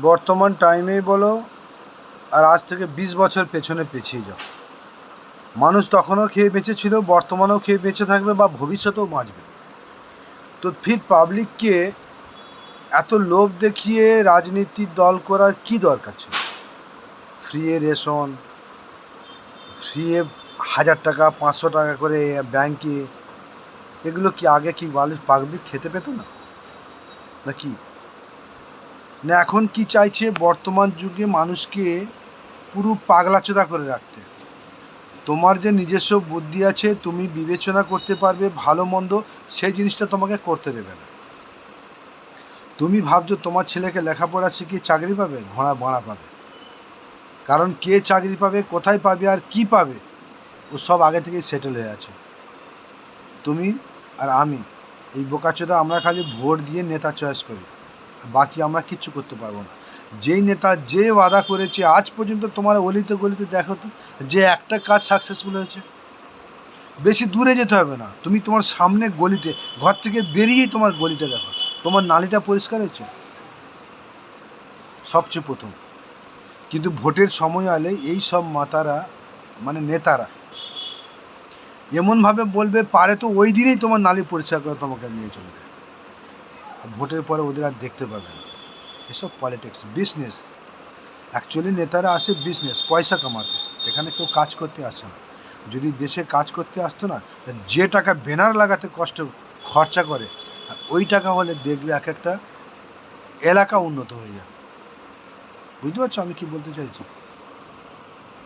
বর্তমান টাইমেই বলো আর আজ থেকে 20 বছর পেছনে পিছিয়ে যাও, মানুষ তখনও খেয়ে বেঁচে ছিল, বর্তমানেও খেয়ে বেঁচে থাকবে বা ভবিষ্যতেও বাঁচবে। তো ফির পাবলিককে এত লোভ দেখিয়ে রাজনীতির দল করার কি দরকার ছিল? ফ্রি রেশন, ফ্রি 1000 টাকা 500 টাকা করে ব্যাংকে, এগুলো কি আগে কি পাবলিক খেতে পেত না নাকি? না এখন কি চাইছে বর্তমান যুগে মানুষকে পুরো পাগলাচোদা করে রাখতে। তোমার যে নিজস্ব বুদ্ধি আছে, তুমি বিবেচনা করতে পারবে ভালো মন্দ, সেই জিনিসটা তোমাকে করতে দেবে না। তুমি ভাবছো তোমার ছেলেকে লেখাপড়া শিখিয়ে চাকরি পাবে, ঘোড়া ভাড়া পাবে। কারণ কে চাকরি পাবে, কোথায় পাবে আর কি পাবে, ও সব আগে থেকেই সেটেল হয়ে আছে। তুমি আর আমি এই বোকাচোদা আমরা খালি ভোট দিয়ে নেতা চয়েস করি, বাকি আমরা কিচ্ছু করতে পারবো না। যেই নেতা যে ওয়াদা করেছে, আজ পর্যন্ত তোমার অলিতে গলিতে দেখো তো যে একটা কাজ সাকসেসফুল হয়েছে। বেশি দূরে যেতে হবে না, তুমি তোমার সামনে গলিতে, ঘর থেকে বেরিয়েই তোমার গলিটা দেখো, তোমার নালিটা পরিষ্কার হয়েছে সবচেয়ে প্রথম। কিন্তু ভোটের সময় এলে এই সব মাতারা, মানে নেতারা এমনভাবে বলবে পারে তো ওই দিনেই তোমার নালি পরিষ্কার করে তোমাকে নিয়ে চলে যায়, আর ভোটের পরে ওদের আর দেখতে পাবে না। এসব পলিটিক্স, বিজনেস। অ্যাকচুয়ালি নেতারা আসে বিজনেস, পয়সা কামাতে, এখানে কেউ কাজ করতে আসে না। যদি দেশে কাজ করতে আসতো না, যে টাকা ব্যানার লাগাতে খরচা করে, আর ওই টাকা হলে দেখবে এক একটা এলাকা উন্নত হয়ে যাবে। বুঝতে পারছো আমি কি বলতে চাইছি?